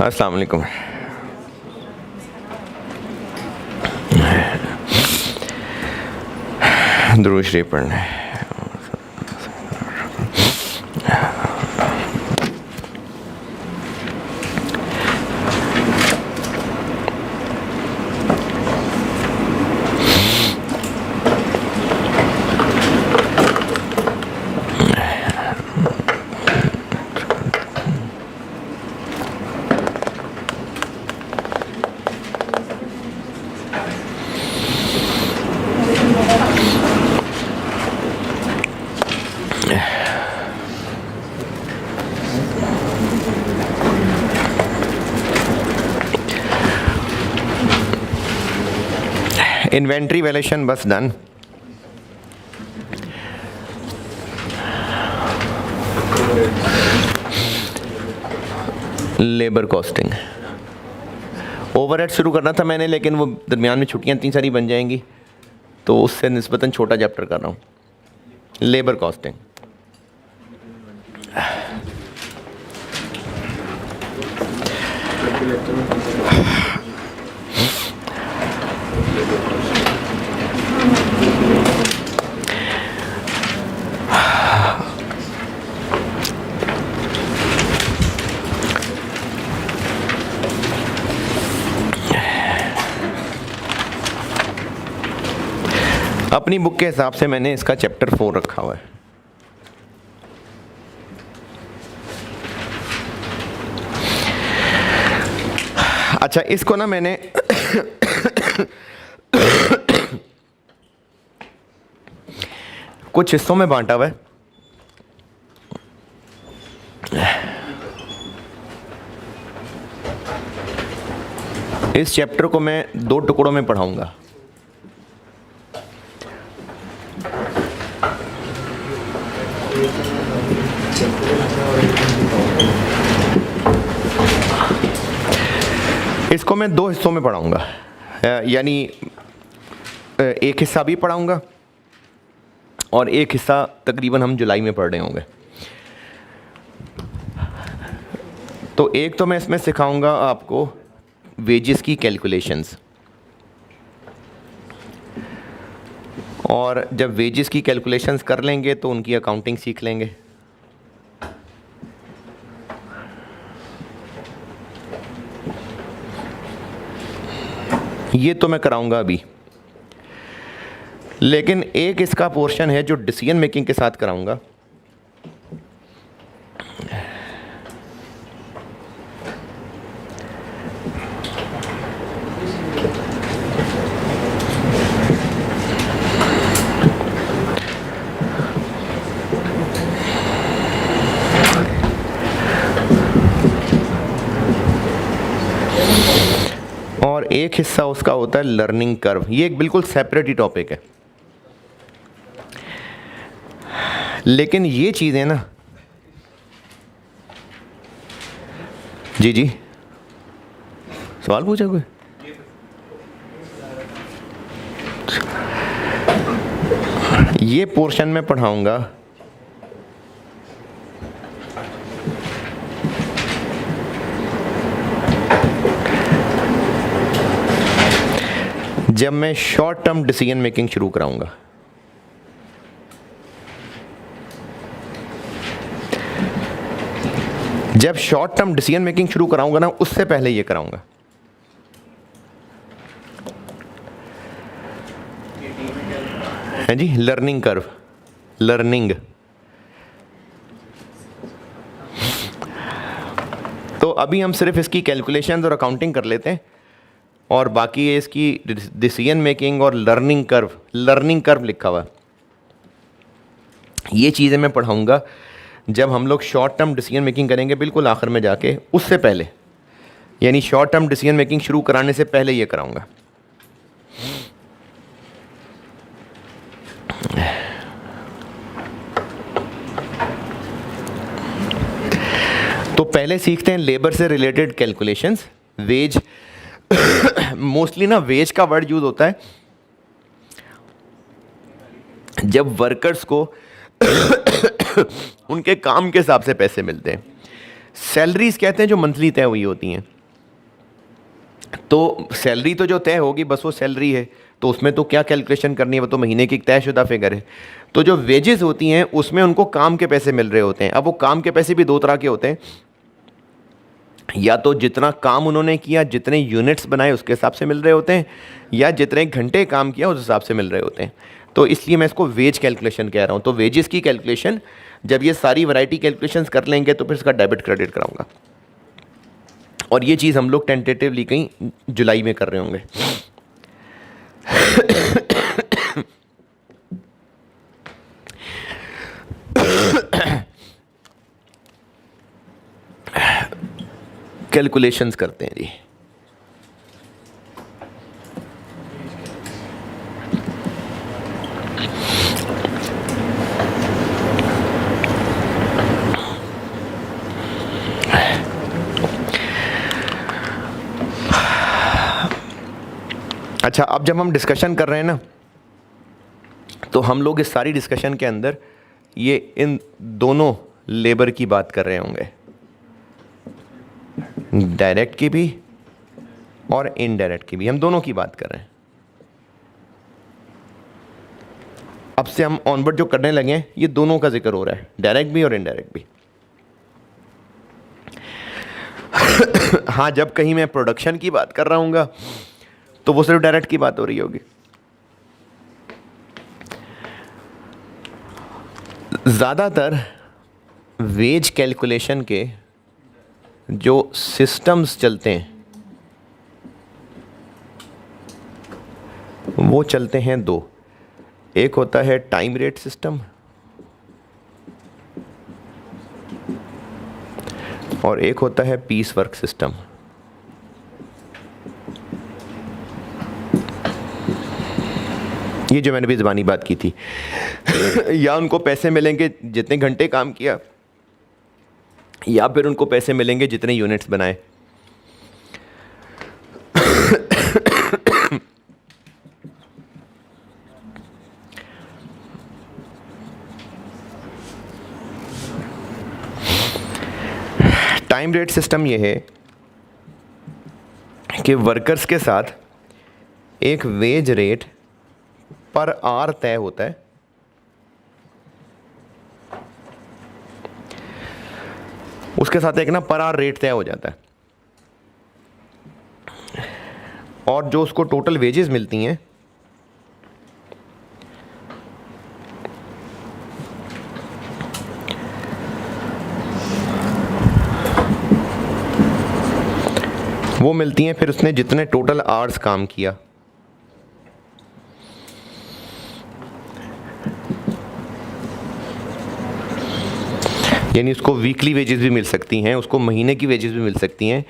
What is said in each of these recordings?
अस्सलाम वालेकुम। दुरूद शरीफ पढ़ना है। इन्वेंट्री वैल्यूएशन बस डन। लेबर कॉस्टिंग, ओवरहेड शुरू करना था मैंने, लेकिन वो दरमियान में छुट्टियां इतनी सारी बन जाएंगी तो उससे निस्बतन छोटा चैप्टर कर रहा हूँ। लेबर कॉस्टिंग अपनी बुक के हिसाब से मैंने इसका चैप्टर 4 रखा हुआ है। अच्छा, इसको ना मैंने कुछ हिस्सों में बांटा हुआ है। इस चैप्टर को मैं 2 टुकड़ों में पढ़ाऊंगा। इसको मैं 2 हिस्सों में पढ़ाऊंगा, यानी एक हिस्सा भी पढ़ाऊंगा और एक हिस्सा तकरीबन हम जुलाई में पढ़ रहे होंगे। तो एक तो मैं इसमें सिखाऊंगा आपको वेजेस की कैलकुलेशंस, और जब वेजेस की कैलकुलेशंस कर लेंगे तो उनकी अकाउंटिंग सीख लेंगे। ये तो मैं कराऊंगा अभी, लेकिन एक इसका पोर्शन है जो डिसीजन मेकिंग के साथ कराऊंगा। और एक हिस्सा उसका होता है लर्निंग कर्व। ये एक बिल्कुल सेपरेट ही टॉपिक है, लेकिन ये चीज़ें ना, जी जी सवाल पूछा कोई? ये पोर्शन में पढ़ाऊंगा जब मैं शॉर्ट टर्म डिसीजन मेकिंग शुरू कराऊंगा। जब शॉर्ट टर्म डिसीजन मेकिंग शुरू कराऊंगा ना, उससे पहले ये कराऊंगा। है जी, लर्निंग कर्व, लर्निंग। तो अभी हम सिर्फ इसकी कैलकुलेशन और अकाउंटिंग कर लेते हैं, और बाकी है इसकी डिसीजन मेकिंग और लर्निंग कर्व। लर्निंग कर्व लिखा हुआ, ये चीज़ें मैं पढ़ाऊंगा जब हम लोग शॉर्ट टर्म डिसीजन मेकिंग करेंगे, बिल्कुल आखिर में जाके, उससे पहले, यानी शॉर्ट टर्म डिसीजन मेकिंग शुरू कराने से पहले ये कराऊंगा। तो पहले सीखते हैं लेबर से रिलेटेड कैलकुलेशंस। वेज, मोस्टली ना वेज का वर्ड यूज होता है जब वर्कर्स को उनके काम के हिसाब से पैसे मिलते हैं। सैलरीज कहते हैं जो मंथली तय हुई होती हैं। तो सैलरी तो जो तय होगी बस वो सैलरी है, तो उसमें तो क्या कैलकुलेशन करनी है, वो तो महीने की तयशुदा फिगर है। तो जो वेजेस होती हैं उसमें उनको काम के पैसे मिल रहे होते हैं। अब वो काम के पैसे भी दो तरह के होते हैं, या तो जितना काम उन्होंने किया, जितने यूनिट्स बनाए उसके हिसाब से मिल रहे होते हैं, या जितने घंटे काम किया उस हिसाब से मिल रहे होते हैं। तो इसलिए मैं इसको वेज कैलकुलेशन कह रहा हूँ। तो वेजेस की कैलकुलेशन जब ये सारी वैरायटी कैलकुलेशंस कर लेंगे तो फिर इसका डेबिट क्रेडिट कराऊंगा। और ये चीज़ हम लोग टेंटेटिवली कहीं जुलाई में कर रहे होंगे। कैलकुलेशंस करते हैं जी। अच्छा, अब जब हम डिस्कशन कर रहे हैं ना, तो हम लोग इस सारी डिस्कशन के अंदर ये इन दोनों लेबर की बात कर रहे होंगे, डायरेक्ट की भी और इनडायरेक्ट की भी, हम दोनों की बात कर रहे हैं। अब से हम ऑनवर्ड जो करने लगे हैं ये दोनों का जिक्र हो रहा है, डायरेक्ट भी और इनडायरेक्ट भी। हाँ, जब कहीं मैं प्रोडक्शन की बात कर रहा हूँगा तो वो सिर्फ डायरेक्ट की बात हो रही होगी। ज़्यादातर वेज कैलकुलेशन के जो सिस्टम्स चलते हैं वो चलते हैं दो। एक होता है टाइम रेट सिस्टम और एक होता है पीस वर्क सिस्टम। ये जो मैंने भी ज़बानी बात की थी। या उनको पैसे मिलेंगे जितने घंटे काम किया, या फिर उनको पैसे मिलेंगे जितने यूनिट्स बनाए। टाइम रेट सिस्टम ये है कि वर्कर्स के साथ एक वेज रेट पर आवर तय होता है, उसके साथ एक ना पर आवर रेट तय हो जाता है, और जो उसको टोटल वेजेस मिलती हैं वो मिलती हैं फिर उसने जितने टोटल आवर्स काम किया। यानी उसको वीकली वेजेस भी मिल सकती हैं, उसको महीने की वेजेस भी मिल सकती हैं,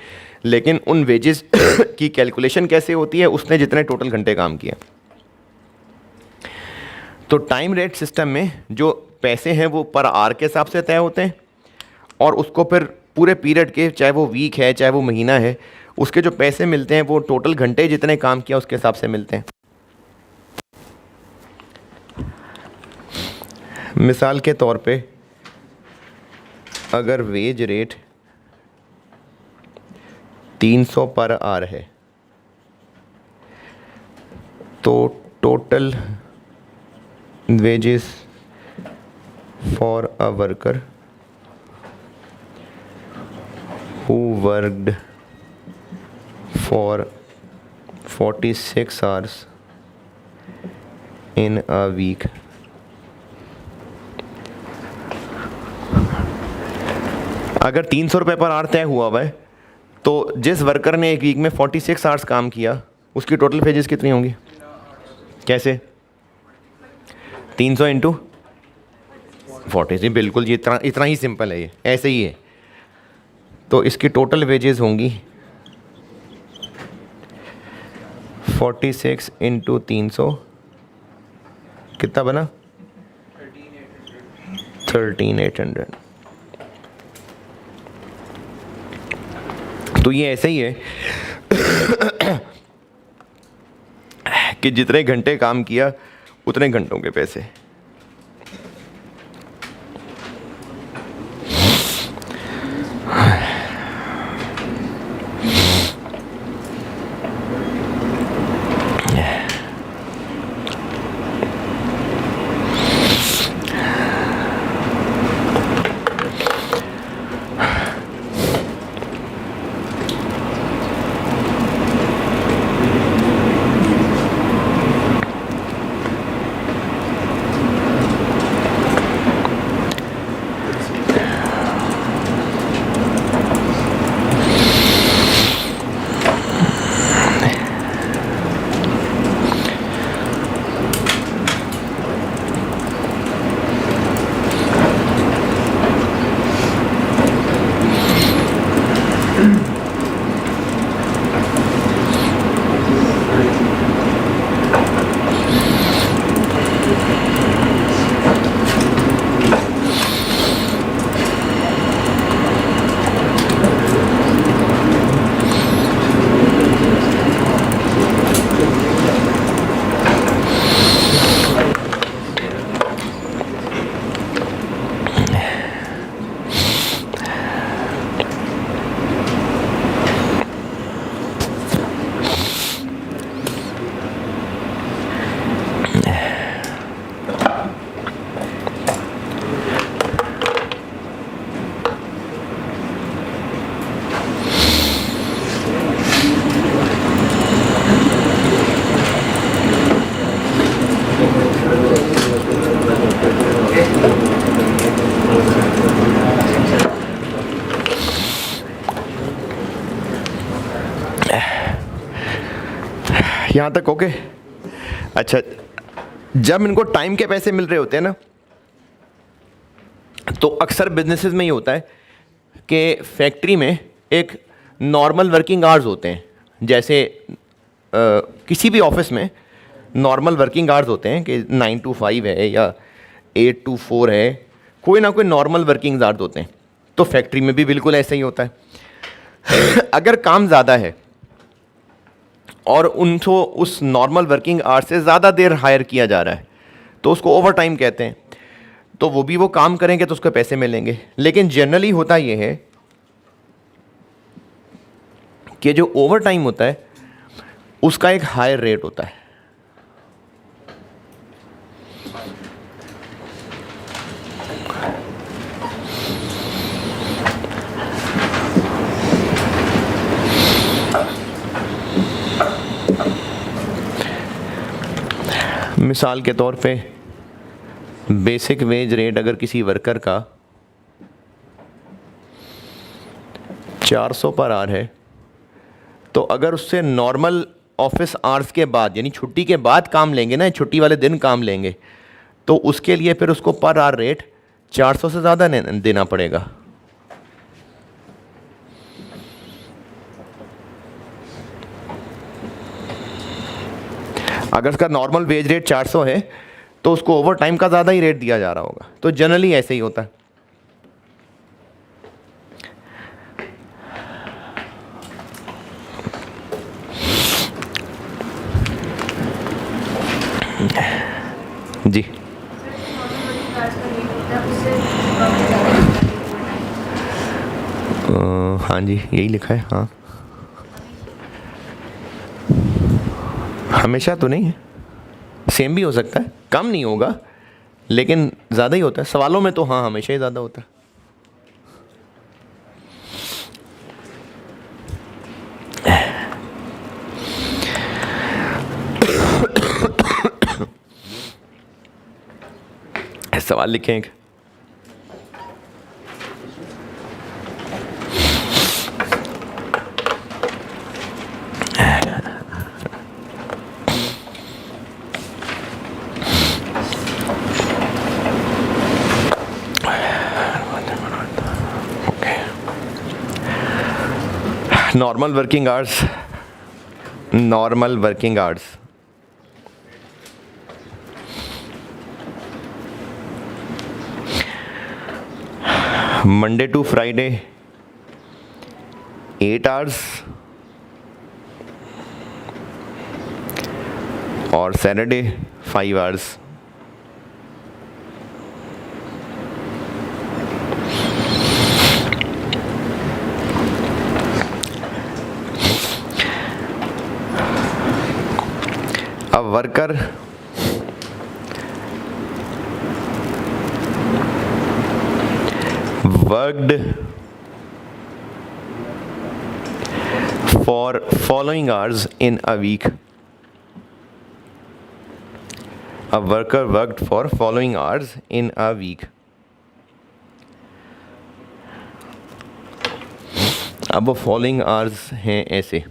लेकिन उन वेजेस की कैलकुलेशन कैसे होती है, उसने जितने टोटल घंटे काम किया। तो टाइम रेट सिस्टम में जो पैसे हैं वो पर आवर के हिसाब से तय होते हैं, और उसको फिर पूरे पीरियड के, चाहे वो वीक है चाहे वो महीना है, उसके जो पैसे मिलते हैं वो टोटल घंटे जितने काम किया उसके हिसाब से मिलते हैं। मिसाल के तौर पे अगर वेज रेट 300 पर आवर है तो total wages for a worker who worked for 46 hours in a week अगर 300 रुपये पर आवर तय हुआ हुआ है तो जिस वर्कर ने एक वीक में 46 आवर्स काम किया उसकी टोटल वेजेस कितनी होंगी? कैसे? 300 इंटू 40। बिल्कुल, ये इतना ही सिंपल है, ये ऐसे ही है। तो इसकी टोटल वेजेस होंगी 46 इंटू 300, कितना बना? 13,800। तो ये ऐसे ही है कि जितने घंटे काम किया उतने घंटों के पैसे। यहाँ तक ओके? अच्छा, जब इनको टाइम के पैसे मिल रहे होते हैं ना, तो अक्सर बिजनेसेस में ये होता है कि फैक्ट्री में एक नॉर्मल वर्किंग आवर्स होते हैं। जैसे किसी भी ऑफिस में नॉर्मल वर्किंग आवर्स होते हैं कि 9 to 5 है या 8 to 4 है, कोई ना कोई नॉर्मल वर्किंग आवर्स होते हैं। तो फैक्ट्री में भी बिल्कुल ऐसा ही होता है। अगर काम ज़्यादा है और उनको उस नॉर्मल वर्किंग आवर्स से ज़्यादा देर हायर किया जा रहा है, तो उसको ओवर टाइम कहते हैं। तो वो भी वो काम करेंगे तो उसको पैसे मिलेंगे। लेकिन जनरली होता ये है कि जो ओवर टाइम होता है उसका एक हायर रेट होता है। मिसाल के तौर पे बेसिक वेज रेट अगर किसी वर्कर का 400 पर आवर है, तो अगर उससे नॉर्मल ऑफिस आवर्स के बाद यानी छुट्टी के बाद काम लेंगे ना, छुट्टी वाले दिन काम लेंगे, तो उसके लिए फिर उसको पर आवर रेट 400 से ज़्यादा देना पड़ेगा। अगर उसका नॉर्मल वेज रेट 400 है तो उसको ओवर टाइम का ज़्यादा ही रेट दिया जा रहा होगा। तो जनरली ऐसे ही होता है। जी हाँ जी, यही लिखा है। हाँ, हमेशा तो नहीं है, सेम भी हो सकता है, कम नहीं होगा लेकिन ज़्यादा ही होता है। सवालों में तो हाँ हमेशा ही ज़्यादा होता है। सवाल लिखें एक। Normal working hours, normal working hours Monday to Friday 8 hours और Saturday 5 hours. A worker worked for following hours in a week. A worker worked for following hours in a week. अब वो फॉलोइंग आवर्स हैं ऐसे: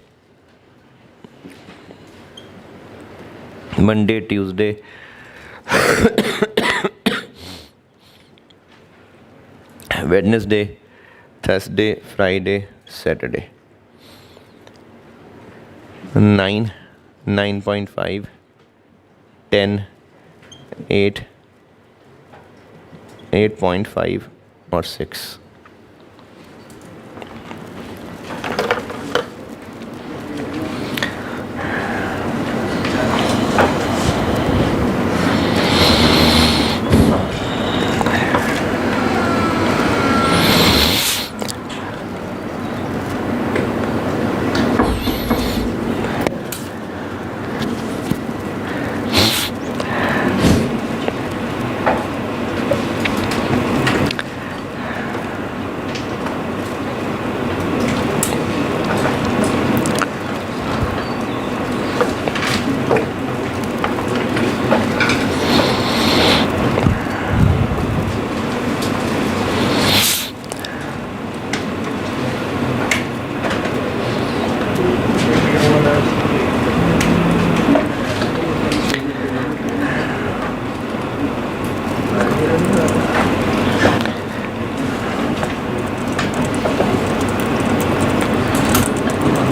Monday, Tuesday, Wednesday, Thursday, Friday, Saturday. 9, 9.5, 10, 8, 8.5 और 6।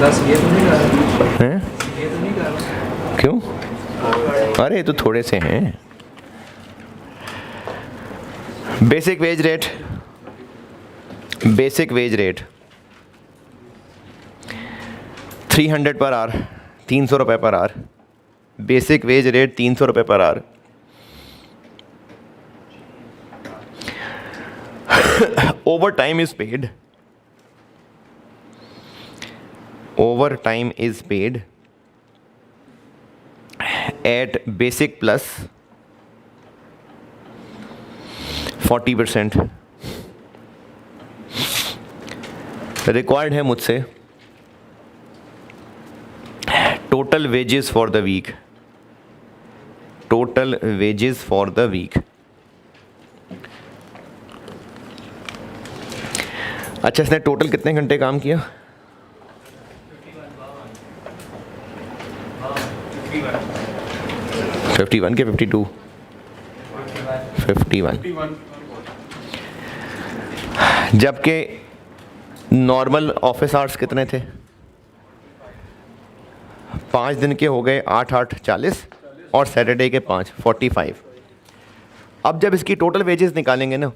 हैं? क्यों? अरे तो थोड़े से हैं। Basic wage rate 300 per hour, 300 रुपये per our. Basic wage rate 300 रुपये per hour. Overtime is paid, overtime is paid at basic plus 40%। Required है मुझसे total wages for the week, total wages for the week. अच्छा, इसने total कितने घंटे काम किया? 51 के 52? 51। जबकि नॉर्मल ऑफिस आवर्स कितने थे? 5 दिन के हो गए 8 8 40 और सैटरडे के 5 45। अब जब इसकी टोटल वेजेस निकालेंगे ना,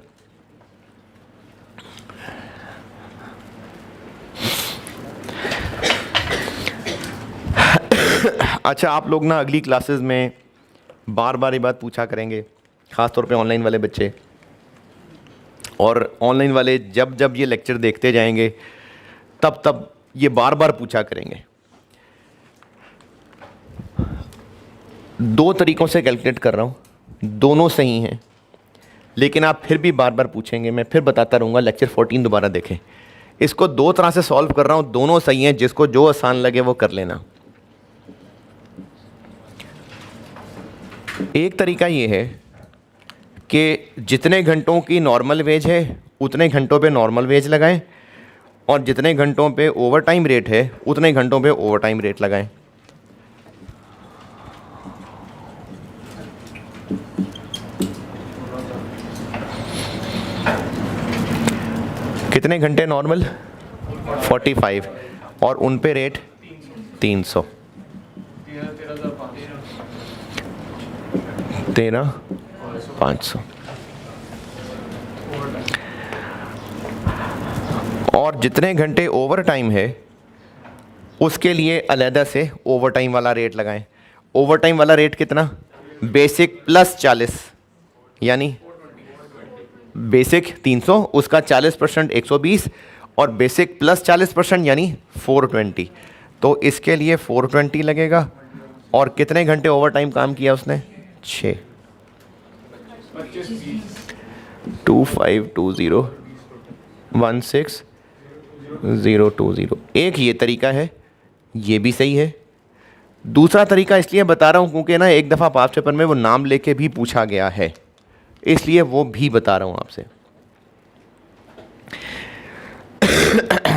अच्छा आप लोग ना अगली क्लासेस में बार बार ये बात पूछा करेंगे, ख़ास तौर पे ऑनलाइन वाले बच्चे, और ऑनलाइन वाले जब जब ये लेक्चर देखते जाएंगे तब तब ये बार बार पूछा करेंगे। 2 तरीक़ों से कैलकुलेट कर रहा हूँ, दोनों सही हैं, लेकिन आप फिर भी बार बार पूछेंगे। मैं फिर बताता रहूँगा, लेक्चर 14 दोबारा देखें। इसको 2 तरह से सॉल्व कर रहा हूँ, दोनों सही हैं, जिसको जो आसान लगे वो कर लेना। एक तरीका ये है कि जितने घंटों की नॉर्मल वेज है उतने घंटों पे नॉर्मल वेज लगाएं, और जितने घंटों पे ओवर टाइम रेट है उतने घंटों पे ओवर टाइम रेट लगाएं। कितने घंटे नॉर्मल? 45, और उन पे रेट 300। 13,500। और जितने घंटे ओवर टाइम है उसके लिए अलहदा से ओवर टाइम वाला रेट लगाएं। ओवर टाइम वाला रेट कितना? बेसिक प्लस 40, यानी बेसिक 300, उसका 40% 120, और बेसिक प्लस 40% यानी 420। तो इसके लिए 420 लगेगा। और कितने घंटे ओवर टाइम काम किया उसने? 6। 2520 16020। एक ये तरीका है, ये भी सही है। दूसरा तरीका इसलिए बता रहा हूँ क्योंकि ना एक दफ़ा पास पेपर में वो नाम लेके भी पूछा गया है, इसलिए वो भी बता रहा हूँ आपसे।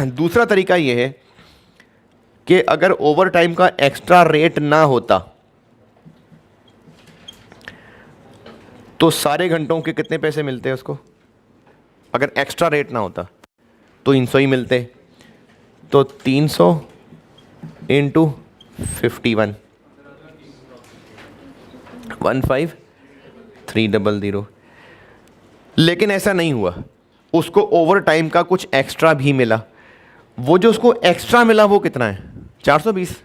दूसरा तरीका ये है कि अगर ओवर टाइम का एक्स्ट्रा रेट ना होता तो सारे घंटों के कितने पैसे मिलते हैं उसको? अगर एक्स्ट्रा रेट ना होता तो 300 ही मिलते। तो 300 इंटू 51 15300। लेकिन ऐसा नहीं हुआ, उसको ओवर टाइम का कुछ एक्स्ट्रा भी मिला। वो जो उसको एक्स्ट्रा मिला वो कितना है? 420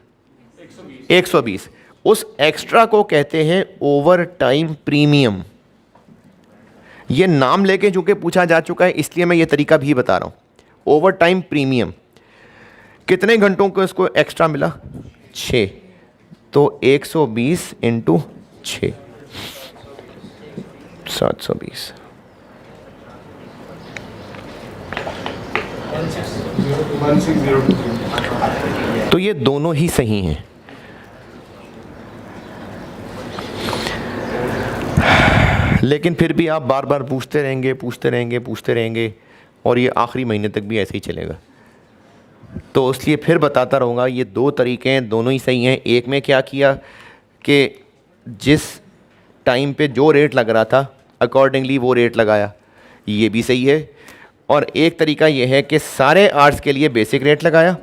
120। उस एक्स्ट्रा को कहते हैं ओवर टाइम प्रीमियम। ये नाम लेके चूंकि पूछा जा चुका है इसलिए मैं ये तरीका भी बता रहा हूँ। ओवर टाइम प्रीमियम कितने घंटों को इसको एक्स्ट्रा मिला? 6। तो 120 इंटू 6 720। तो ये दोनों ही सही हैं। लेकिन फिर भी आप बार बार पूछते रहेंगे और ये आखिरी महीने तक भी ऐसे ही चलेगा। तो इसलिए फिर बताता रहूँगा, ये 2 तरीके हैं, दोनों ही सही हैं। एक में क्या किया कि जिस टाइम पे जो रेट लग रहा था अकॉर्डिंगली वो रेट लगाया, ये भी सही है। और एक तरीका ये है कि सारे आर्ट्स के लिए बेसिक रेट लगाया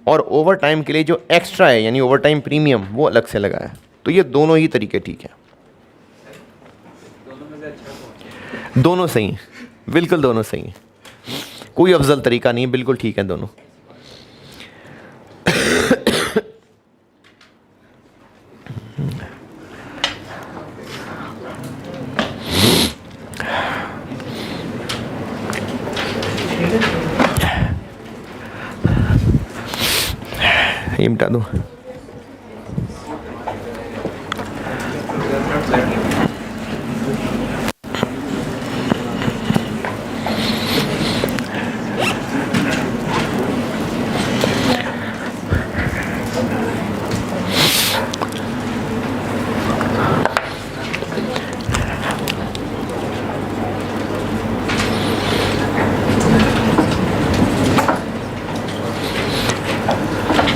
और ओवर टाइम के लिए जो एक्स्ट्रा है यानी ओवर टाइम प्रीमियम वो अलग से लगा है। तो ये दोनों ही तरीके ठीक है, दोनों सही हैं, बिल्कुल दोनों सही हैं, कोई अफजल तरीका नहीं, बिल्कुल ठीक है दोनों। ये मिटा दो।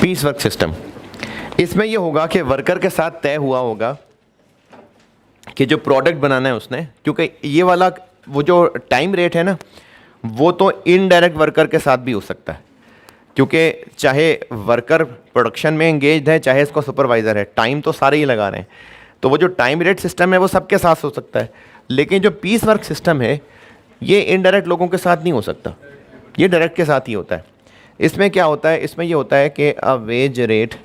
पीस वर्क सिस्टम, इसमें ये होगा कि वर्कर के साथ तय हुआ होगा कि जो प्रोडक्ट बनाना है उसने, क्योंकि ये वाला वो जो टाइम रेट है ना वो तो इनडायरेक्ट वर्कर के साथ भी हो सकता है, क्योंकि चाहे वर्कर प्रोडक्शन में एंगेज है चाहे इसका सुपरवाइज़र है, टाइम तो सारे ही लगा रहे हैं। तो वो जो टाइम रेट सिस्टम है वो सबके साथ हो सकता है, लेकिन जो पीस वर्क सिस्टम है ये इनडायरेक्ट लोगों के साथ नहीं हो सकता, ये डायरेक्ट के साथ ही होता है। इसमें क्या होता है, इसमें ये होता है कि अ वेज रेट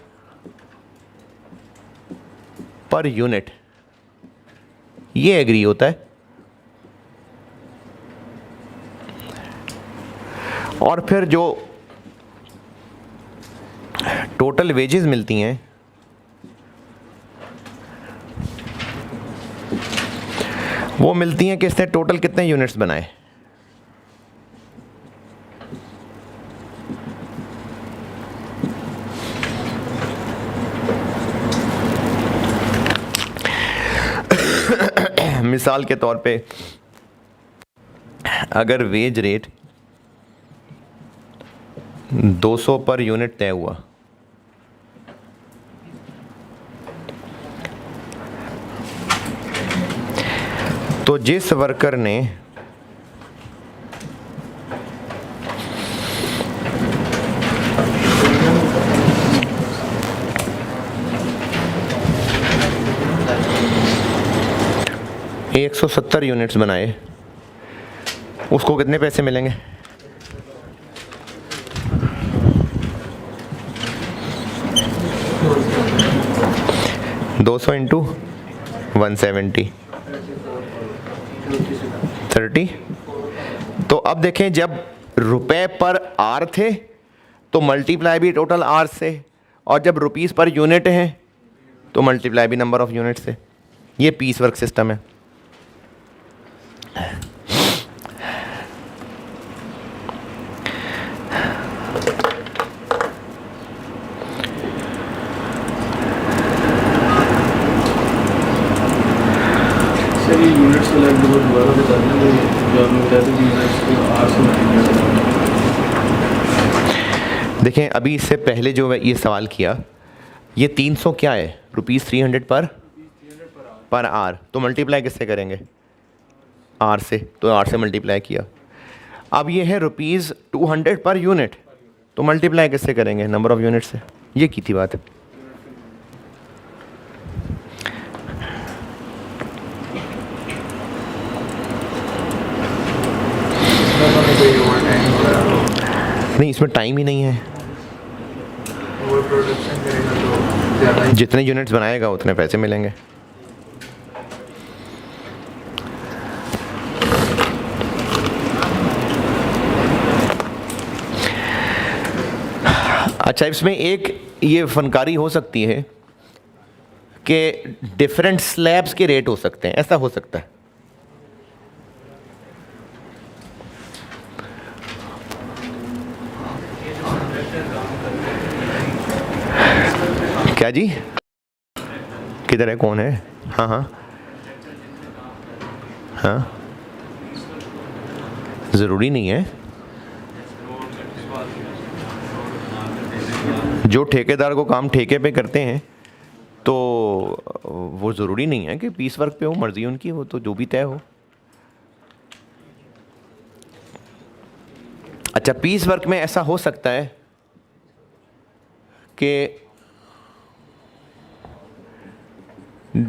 पर यूनिट ये एग्री होता है, और फिर जो टोटल वेजेस मिलती हैं वो मिलती हैं कि इसने टोटल कितने यूनिट्स बनाए। मिसाल के तौर पे अगर वेज रेट 200 पर यूनिट तय हुआ तो जिस वर्कर ने एक 170 यूनिट्स बनाए उसको कितने पैसे मिलेंगे? 200 इंटू 170 30। तो अब देखें जब रुपए पर आर थे तो मल्टीप्लाई भी टोटल आर से, और जब रुपीस पर यूनिट हैं तो मल्टीप्लाई भी नंबर ऑफ यूनिट से। ये पीस वर्क सिस्टम है। यूनिट्स वाला एक दो दोबारा बता दें, जो आपने बताया था कि यूनिट्स को आर से मल्टीप्लाई। देखें अभी इससे पहले जो ये सवाल किया, ये 300 क्या है, रुपीज़ 300 पर आर, तो मल्टीप्लाई किससे करेंगे? आर से, तो आर से मल्टीप्लाई किया। अब ये है रुपीज़ 200 पर यूनिट, तो मल्टीप्लाई किससे करेंगे? नंबर ऑफ यूनिट से। ये की थी बात। नहीं, इसमें टाइम ही नहीं है, जितने यूनिट्स बनाएगा उतने पैसे मिलेंगे। अच्छा, इसमें एक ये फनकारी हो सकती है कि डिफरेंट स्लैब्स के रेट हो सकते हैं, ऐसा हो सकता है। क्या जी? किधर है, कौन है? हाँ हाँ हाँ, ज़रूरी नहीं है। जो ठेकेदार को काम ठेके पे करते हैं तो वो ज़रूरी नहीं है कि पीस वर्क पे हो, मर्जी उनकी हो, तो जो भी तय हो। अच्छा, पीस वर्क में ऐसा हो सकता है कि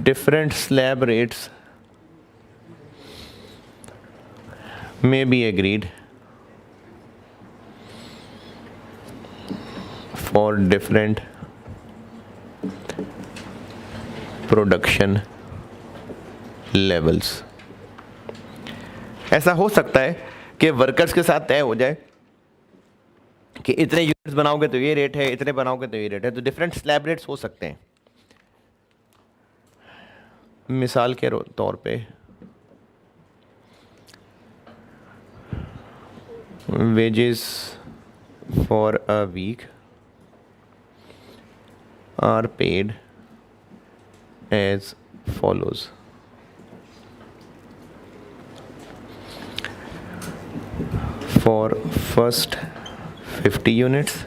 different slab rates may be agreed for different production levels. ऐसा हो सकता है कि वर्कर्स के साथ तय हो जाए कि इतने यूनिट्स बनाओगे तो ये रेट है, इतने बनाओगे तो ये रेट है, तो डिफरेंट स्लैब रेट्स हो सकते हैं. मिसाल के तौर पे wages for a week are paid as follows. For first 50 units,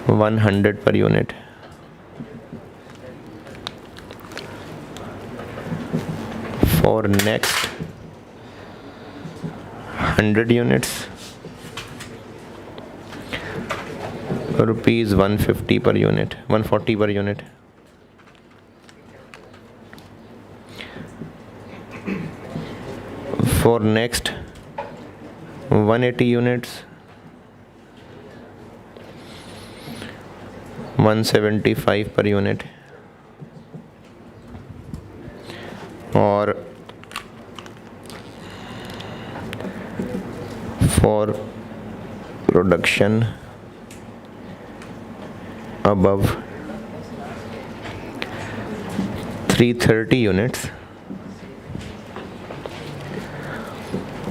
100 per unit. For next 100 units, rupees 150 per unit, 140 per unit. For next 180 units, 175 per unit. और for production above 330 units,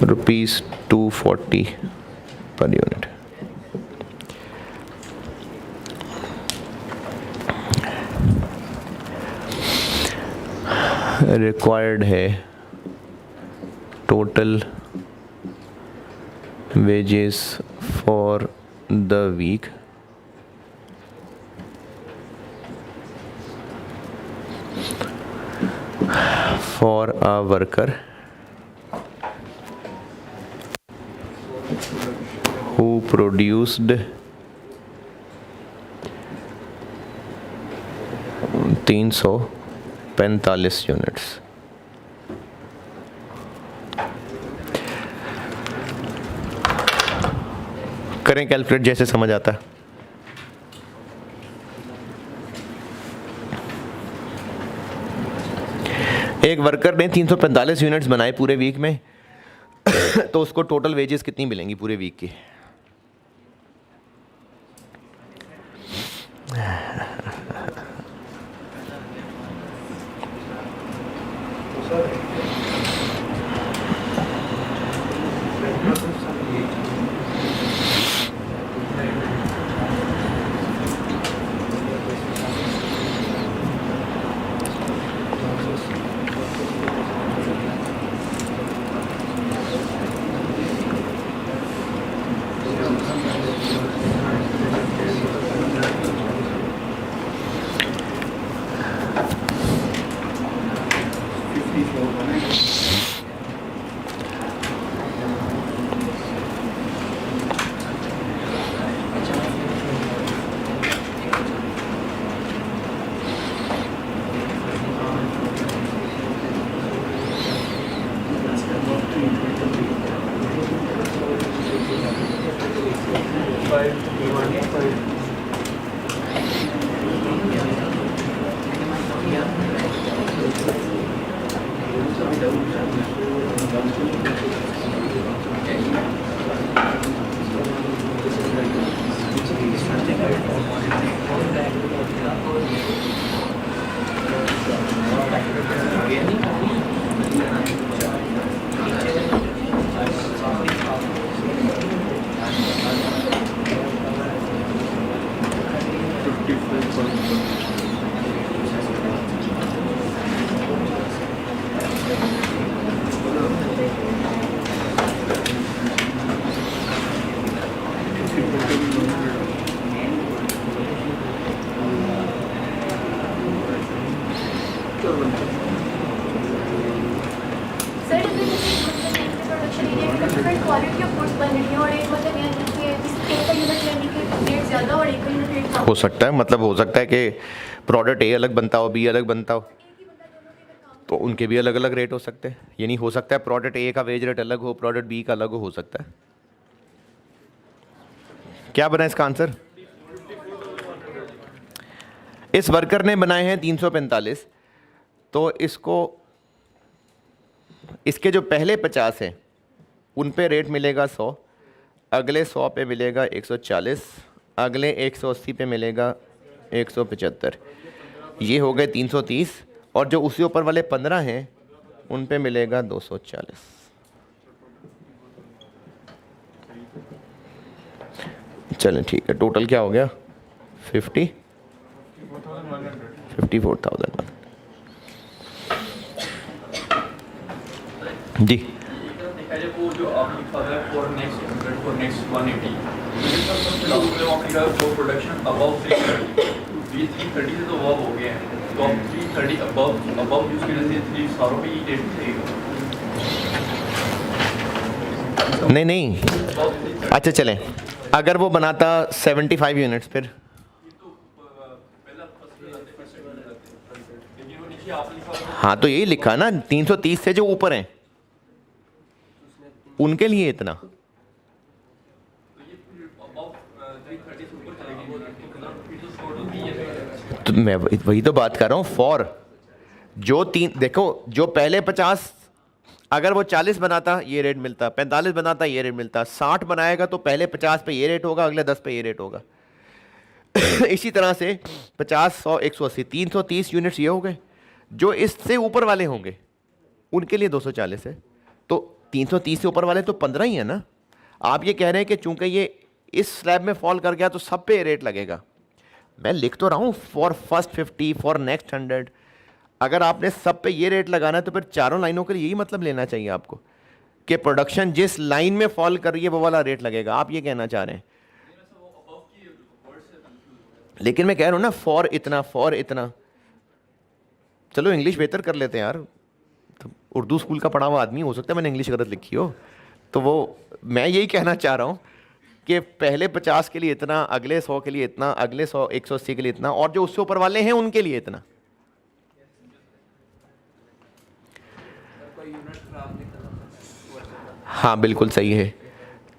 rupees 240 per unit. Required है total wages for the week for a worker who produced 345 units. करें calculate जैसे समझ आता है. एक worker ने 345 units बनाए पूरे वीक में तो उसको टोटल वेजेस कितनी मिलेंगी पूरे वीक की? Sir, do we receive goods and end production area different quality of goods बन रही है और एक मतलब ये है कि एक का यूनिट लेने के रेट ज़्यादा और एक का यूनिट रेट कम। हो सकता है, मतलब हो सकता है कि प्रोडक्ट ए अलग बनता हो, बी अलग बनता हो, तो उनके भी अलग अलग रेट हो सकते हैं। यानी हो सकता है प्रोडक्ट ए का वेज रेट अलग हो, प्रोडक्ट बी का अलग हो सकता है। क्या बना इसका आंसर? इस वर्कर ने बनाए हैं 345, तो इसको इसके जो पहले 50 हैं उन पे रेट मिलेगा 100, अगले 100 पे मिलेगा 140, अगले 180 पे मिलेगा 175, ये हो गए 330, और जो उसी ऊपर वाले 15 हैं उन पे मिलेगा 240। चलें ठीक है, टोटल क्या हो गया? 54,000 जी। वो जो आप लिखा है फॉर नेक्स्ट 100 फॉर नेक्स्ट 180 तो आपने कहा फॉर प्रोडक्शन अबव 330, ये 330 से तो अबव हो गया है, तो आप 330 अबव यूज करने से 3 सारों पे ही रेट मिलेगा। नहीं, अच्छा चलें, अगर वो बनाता 75 यूनिट्स फिर हाँ, तो यही लिखा ना 330 से जो ऊपर हैं उनके लिए इतना। तो मैं वही तो बात कर रहा हूँ, फॉर जो तीन देखो, जो पहले 50 अगर वो 40 बनाता ये रेट मिलता, 45 बनाता ये रेट मिलता, 60 बनाएगा तो पहले 50 पे ये रेट होगा, अगले 10 पे ये रेट होगा। इसी तरह से 50, 100, 180, 330 यूनिट्स ये हो गए। जो इससे ऊपर वाले होंगे उनके लिए 240 है, तो 330 से ऊपर वाले तो 15 ही है ना। आप ये कह रहे हैं कि चूंकि ये इस स्लैब में फॉल कर गया तो सब पे रेट लगेगा। मैं लिख तो रहा हूँ फॉर फर्स्ट 50, फॉर नेक्स्ट 100। अगर आपने सब पे ये रेट लगाना है तो फिर चारों लाइनों के लिए यही मतलब लेना चाहिए आपको कि प्रोडक्शन जिस लाइन में फॉल कर रही है वो वाला रेट लगेगा। आप ये कहना चाह रहे हैं, लेकिन मैं कह रहा हूँ ना फॉर इतना, फॉर इतना। चलो इंग्लिश बेहतर कर लेते हैं यार, तो उर्दू स्कूल का पढ़ा हुआ आदमी, हो सकता है मैंने इंग्लिश गलत लिखी हो, तो वो मैं यही कहना चाह रहा हूँ कि पहले 50 के लिए इतना, अगले 100 के लिए इतना, अगले 100 180 के लिए इतना, और जो उससे ऊपर वाले हैं उनके लिए इतना। हाँ बिल्कुल सही है।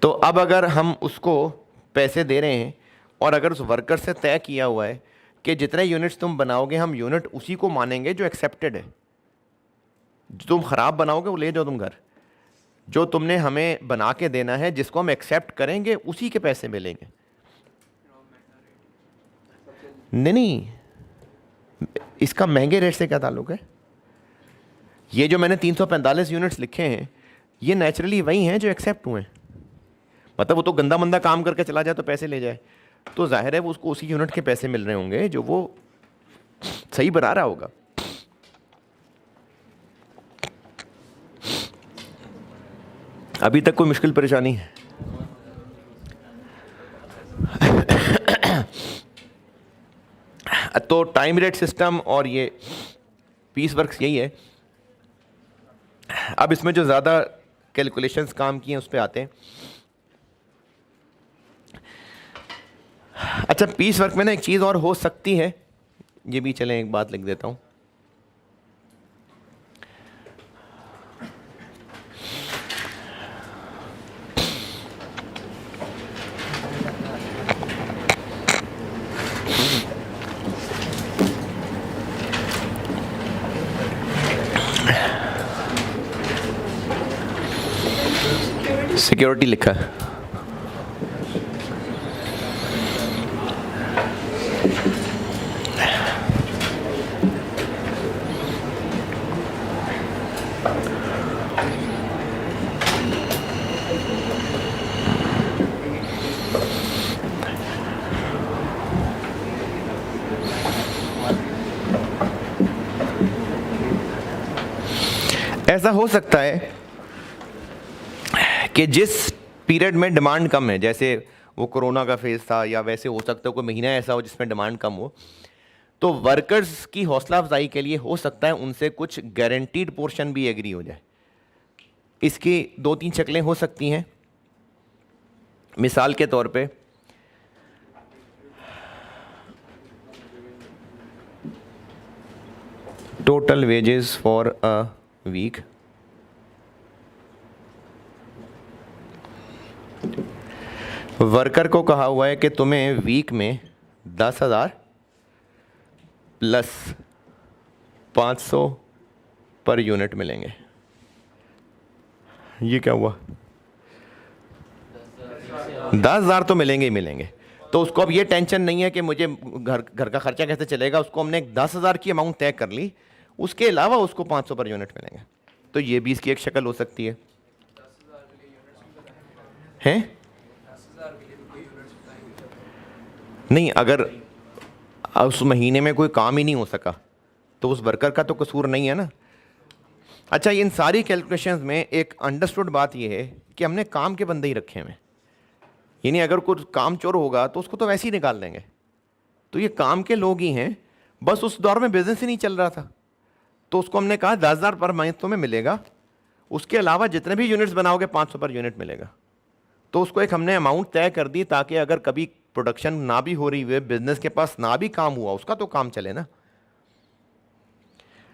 तो अब अगर हम उसको पैसे दे रहे हैं और अगर उस वर्कर से तय किया हुआ है कि जितने यूनिट्स तुम बनाओगे हम यूनिट उसी को मानेंगे जो एक्सेप्टेड है, जो तुम ख़राब बनाओगे वो ले जाओ तुम घर, जो तुमने हमें बना के देना है जिसको हम एक्सेप्ट करेंगे उसी के पैसे मिलेंगे। नहीं, इसका महंगे रेट से क्या ताल्लुक है? ये जो मैंने 345 यूनिट्स लिखे हैं ये नेचुरली वही हैं जो एक्सेप्ट हुए हैं। मतलब वो तो गंदा मंदा काम करके चला जाए तो पैसे ले जाए, तो जाहिर है वो उसको उसी यूनिट के पैसे मिल रहे होंगे जो वो सही बना रहा होगा। अभी तक कोई मुश्किल परेशानी है? तो टाइम रेट सिस्टम और ये पीस वर्क्स यही है। अब इसमें जो ज़्यादा कैलकुलेशंस काम किए हैं उस पर आते हैं। अच्छा, पीस वर्क में ना एक चीज़ और हो सकती है, ये भी चलें एक बात लिख देता हूँ। सिक्योरिटी लिखा है। ऐसा हो सकता है कि जिस पीरियड में डिमांड कम है, जैसे वो कोरोना का फेज़ था, या वैसे हो सकता है कोई महीना ऐसा हो जिसमें डिमांड कम हो, तो वर्कर्स की हौसला अफजाई के लिए हो सकता है उनसे कुछ गारंटीड पोर्शन भी एग्री हो जाए इसकी 2-3 शक्लें हो सकती हैं। मिसाल के तौर पे total wages for a week, worker को कहा हुआ है कि तुम्हें वीक में 10,000 प्लस 500 पर यूनिट मिलेंगे। ये क्या हुआ? 10,000 तो मिलेंगे ही मिलेंगे। तो उसको अब ये टेंशन नहीं है कि मुझे घर का खर्चा कैसे चलेगा। उसको हमने 10,000 की अमाउंट तय कर ली, उसके अलावा उसको 500 पर यूनिट मिलेंगे। तो ये भी इसकी एक शक्ल हो सकती है। हैं? नहीं, अगर उस महीने में कोई काम ही नहीं हो सका तो उस वर्कर का तो कसूर नहीं है ना। अच्छा, इन सारी कैलकुलेशंस में एक अंडरस्टूड बात यह है कि हमने काम के बंदे ही रखे हैं, यानी अगर कुछ काम चोर होगा तो उसको तो वैसे ही निकाल देंगे। तो ये काम के लोग ही हैं, बस उस दौर में बिजनेस ही नहीं चल रहा था, तो उसको हमने कहा 10,000 पर मंथ तुम्हें मिलेगा, उसके अलावा जितने भी यूनिट्स बनाओगे 500 पर यूनिट मिलेगा। तो उसको एक हमने अमाउंट तय कर दी ताकि अगर कभी प्रोडक्शन ना भी हो रही हुई, बिजनेस के पास ना भी काम हुआ, उसका तो काम चले ना।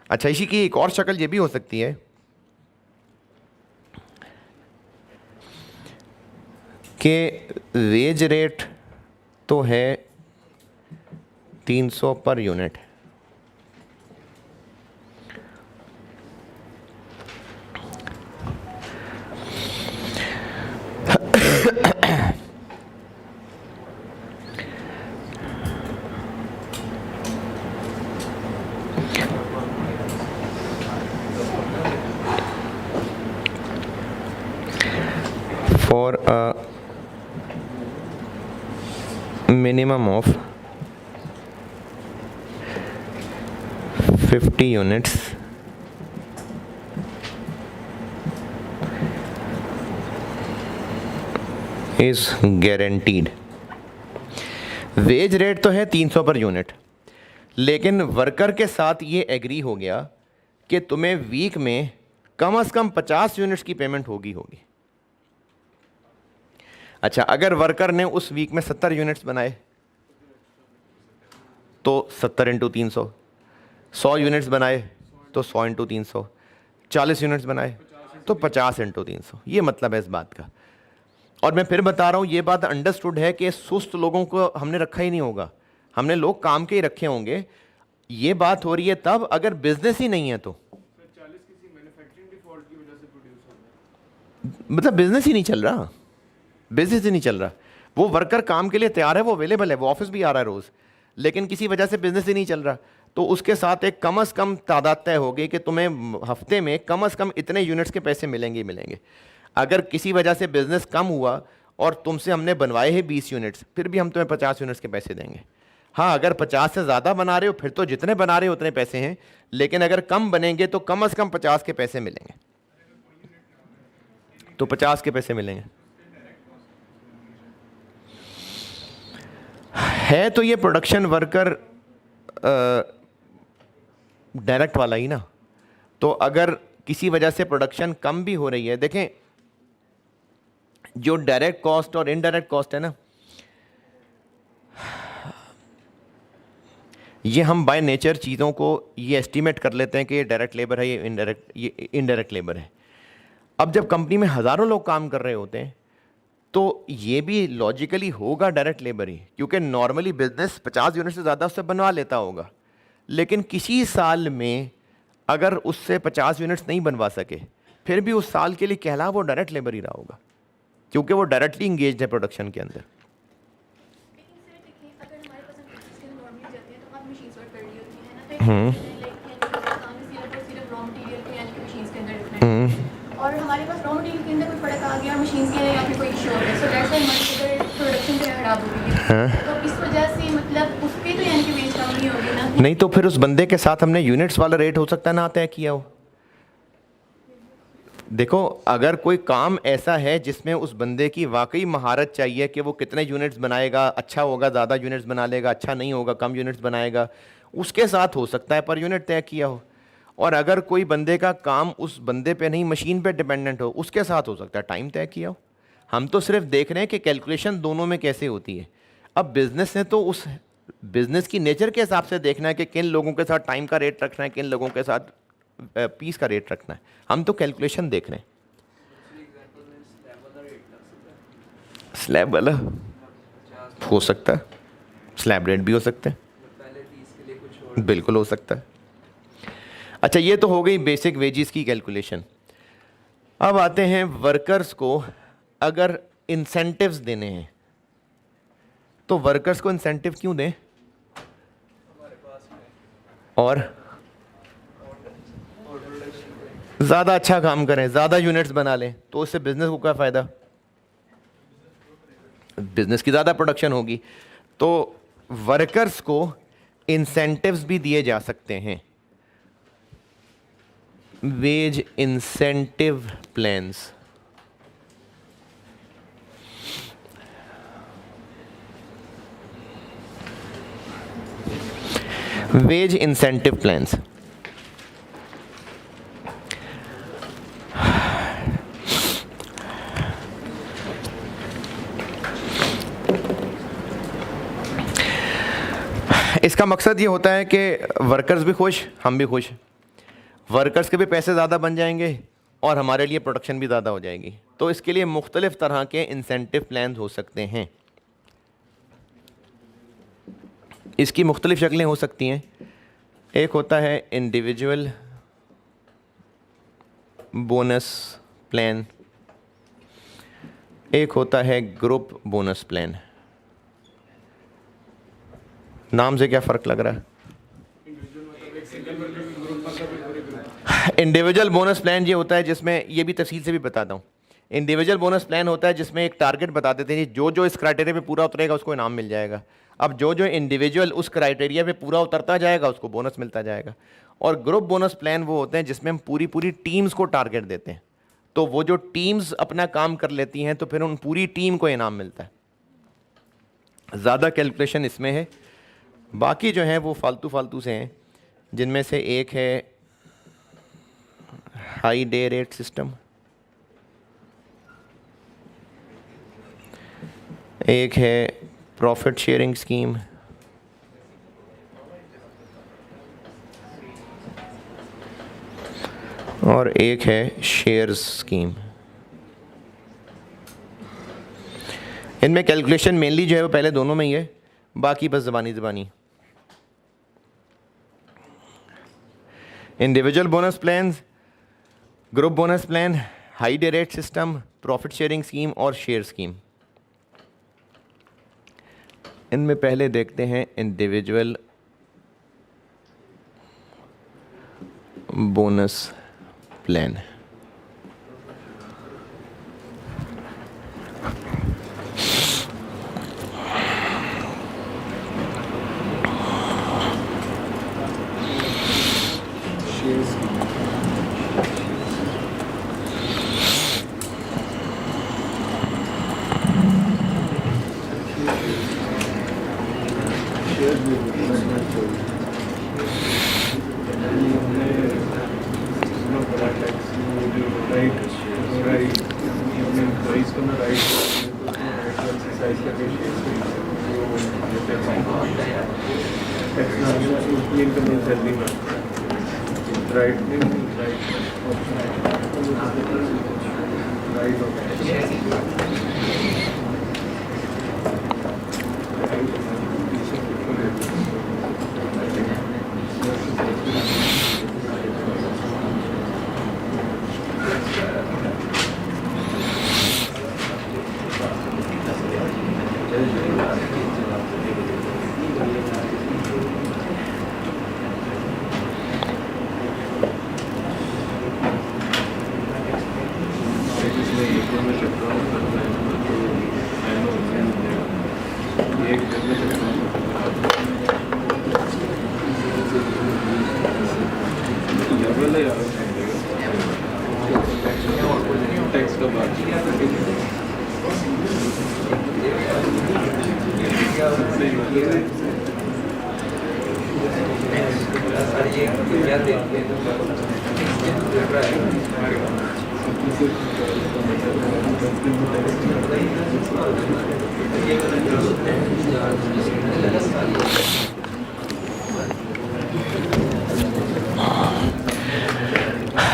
अच्छा, इसी की एक और शक्ल ये भी हो सकती है कि वेज रेट तो है 300 per unit, for a minimum of 50 units is guaranteed। Wage rate तो है 300 पर यूनिट, लेकिन वर्कर के साथ ये एग्री हो गया कि तुम्हें वीक में कम से कम 50 यूनिट्स की पेमेंट होगी। अच्छा, अगर वर्कर ने उस वीक में 70 यूनिट्स बनाए तो 70 इंटू 300, 100 यूनिट्स बनाए तो 100 इंटू 300, 40 यूनिट्स बनाए तो 50 इंटू 300। ये मतलब है इस बात का। और मैं फिर बता रहा हूँ, ये बात अंडरस्टूड है कि सुस्त लोगों को हमने रखा ही नहीं होगा, हमने लोग काम के ही रखे होंगे। ये बात हो रही है तब अगर बिजनेस ही नहीं है तो, 40 किसी मैन्युफैक्चरिंग डिफॉल्ट की वजह से प्रोड्यूस हो रहा है, मतलब बिजनेस ही नहीं चल रहा, बिजनेस ही नहीं चल रहा। वो वर्कर काम के लिए तैयार है, वो अवेलेबल है, वो ऑफिस भी आ रहा है रोज़, लेकिन किसी वजह से बिजनेस ही नहीं चल रहा। तो उसके साथ एक कम से कम तादाद तय होगी कि तुम्हें हफ्ते में कम से कम इतने यूनिट्स के पैसे मिलेंगे ही मिलेंगे। अगर किसी वजह से बिजनेस कम हुआ और तुमसे हमने बनवाए हैं 20 यूनिट्स, फिर भी हम तुम्हें 50 यूनिट्स के पैसे देंगे। हाँ, अगर 50 से ज़्यादा बना रहे हो फिर तो जितने बना रहे हो उतने पैसे हैं, लेकिन अगर कम बनेंगे तो कम से कम 50 के पैसे मिलेंगे, तो 50 के पैसे मिलेंगे। है तो ये प्रोडक्शन वर्कर डायरेक्ट वाला ही ना। तो अगर किसी वजह से प्रोडक्शन कम भी हो रही है, देखें जो डायरेक्ट कॉस्ट और इनडायरेक्ट कॉस्ट है ना, ये हम बाय नेचर चीज़ों को ये एस्टीमेट कर लेते हैं कि ये डायरेक्ट लेबर है, ये इनडायरेक्ट लेबर है। अब जब कंपनी में हज़ारों लोग काम कर रहे होते हैं तो ये भी लॉजिकली होगा डायरेक्ट लेबर ही, क्योंकि नॉर्मली बिजनेस 50 यूनिट से ज़्यादा उससे बनवा लेता होगा, लेकिन किसी साल में अगर उससे 50 यूनिट्स नहीं बनवा सके फिर भी उस साल के लिए कहला वो डायरेक्ट लेबर ही रहा होगा, क्योंकि वो डायरेक्टली इंगेज है प्रोडक्शन के अंदर। लेकिन सर देखिए, अगर हमारे पास हम स्किल नॉर्मली जाते हैं तो हम मशीन सॉर्ट कर ली होती है ना, तो काम सिर्फ रॉ मटेरियल के यानी कि मशीन्स के अंदर रखना है, और हमारे पास रॉ मटेरियल के अंदर कोई प्रोडक्ट आ गया मशीन्स के अंदर या फिर कोई इशू हो गया, सो दैट्स व्हाई हमारी प्रोडक्शन जो है खराब हो गई है। तो इस वजह से मतलब उसके तो यानी कि वेज कम नहीं होगी ना। नहीं तो फिर उस बंदे के साथ हमने यूनिट्स वाला रेट हो सकता है ना तय किया हो। देखो, अगर कोई काम ऐसा है जिसमें उस बंदे की वाकई महारत चाहिए कि वो कितने यूनिट्स बनाएगा, अच्छा होगा ज़्यादा यूनिट्स बना लेगा, अच्छा नहीं होगा कम यूनिट्स बनाएगा, उसके साथ हो सकता है पर यूनिट तय किया हो। और अगर कोई बंदे का काम उस बंदे पे नहीं मशीन पे डिपेंडेंट हो, उसके साथ हो सकता है टाइम तय किया हो। हम तो सिर्फ देख रहे हैं कि कैलकुलेशन दोनों में कैसे होती है। अब बिजनेस ने तो उस बिजनेस की नेचर के हिसाब से देखना है कि किन लोगों के साथ टाइम का रेट रखना है, किन लोगों के साथ पीस का रेट रखना है। हम तो कैलकुलेशन देख रहे हैं। स्लैब वाला हो सकता है, स्लैब रेट भी हो सकते हैं, बिल्कुल हो सकता है। अच्छा, ये तो हो गई बेसिक वेजेस की कैलकुलेशन। अब आते हैं वर्कर्स को अगर इंसेंटिव्स देने हैं तो वर्कर्स को इंसेंटिव क्यों दें? और ज़्यादा अच्छा काम करें, ज़्यादा यूनिट्स बना लें, तो उससे बिजनेस को क्या फ़ायदा? बिजनेस की ज़्यादा प्रोडक्शन होगी। तो वर्कर्स को इंसेंटिव्स भी दिए जा सकते हैं, wage incentive plans. Wage incentive plans इसका मकसद ये होता है कि वर्कर्स भी खुश, हम भी खुश, वर्कर्स के भी पैसे ज़्यादा बन जाएंगे और हमारे लिए प्रोडक्शन भी ज़्यादा हो जाएगी। तो इसके लिए मुख्तलिफ़ तरह के इंसेंटिव प्लान हो सकते हैं। इसकी मुख्तलिफ़ शक्लें हो सकती हैं। एक होता है इंडिविजुअल बोनस प्लान, एक होता है ग्रुप बोनस प्लान। नाम से क्या फ़र्क लग रहा है? इंडिविजुअल बोनस प्लान ये होता है जिसमें, ये भी तफसील से भी बताता हूँ, इंडिविजुअल बोनस प्लान होता है जिसमें एक टारगेट बता देते हैं, जो जो इस क्राइटेरिया पे पूरा उतरेगा उसको इनाम मिल जाएगा। अब जो जो इंडिविजुअल उस क्राइटेरिया पे पूरा उतरता जाएगा उसको बोनस मिलता जाएगा। और ग्रुप बोनस प्लान वो होते हैं जिसमें हम पूरी पूरी टीम्स को टारगेट देते हैं, तो वो जो टीम्स अपना काम कर लेती हैं तो फिर उन पूरी टीम को इनाम मिलता है। ज़्यादा कैलकुलेशन इसमें है, बाकी जो हैं वो फालतू से हैं, जिनमें से एक है हाई डे रेट सिस्टम, एक है प्रॉफिट शेयरिंग स्कीम, और एक है शेयर्स स्कीम। इनमें कैलकुलेशन मेनली जो है वो पहले दोनों में ही है, बाकी बस ज़बानी। Individual bonus plans, group bonus plan, high day rate system, profit sharing scheme और शेयर स्कीम। इनमें पहले देखते हैं इंडिविजुअल बोनस प्लान।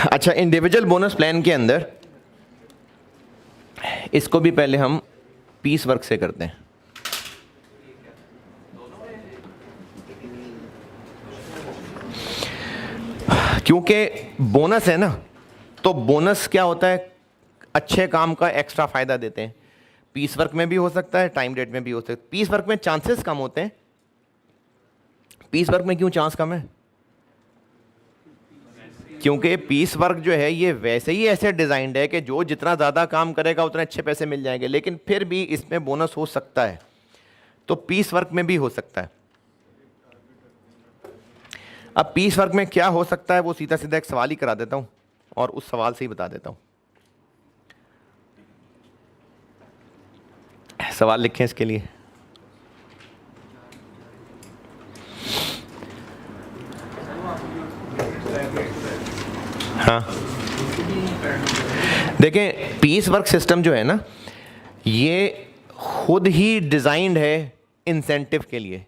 अच्छा, इंडिविजुअल बोनस प्लान के अंदर इसको भी पहले हम पीस वर्क से करते हैं। क्योंकि बोनस है ना, तो बोनस क्या होता है, अच्छे काम का एक्स्ट्रा फ़ायदा देते हैं। पीस वर्क में भी हो सकता है, टाइम डेट में भी हो सकता है। पीस वर्क में चांसेस कम होते हैं। पीस वर्क में क्यों चांस कम है? क्योंकि पीस वर्क जो है ये वैसे ही ऐसे डिज़ाइंड है कि जो जितना ज़्यादा काम करेगा उतने अच्छे पैसे मिल जाएंगे, लेकिन फिर भी इसमें बोनस हो सकता है, तो पीस वर्क में भी हो सकता है। अब पीस वर्क में क्या हो सकता है वो सीधा सीधा एक सवाल ही करा देता हूँ और उस सवाल से ही बता देता हूँ। सवाल लिखें इसके लिए। हाँ, देखें, पीस वर्क सिस्टम जो है ना, ये खुद ही डिज़ाइंड है इंसेंटिव के लिए।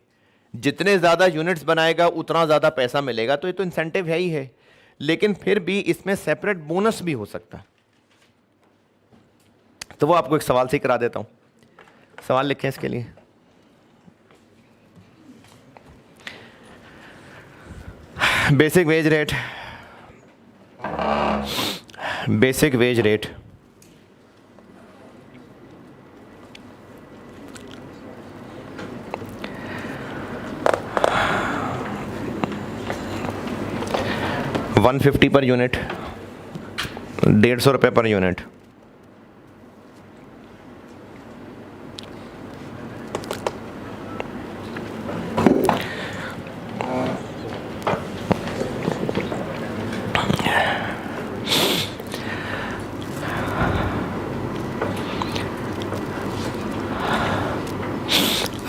जितने ज़्यादा यूनिट्स बनाएगा उतना ज़्यादा पैसा मिलेगा, तो ये तो इंसेंटिव है ही है, लेकिन फिर भी इसमें सेपरेट बोनस भी हो सकता है। तो वो आपको एक सवाल से ही करा देता हूँ। सवाल लिखें इसके लिए। Basic wage rate, basic wage rate $150 per unit, ₹150 per unit.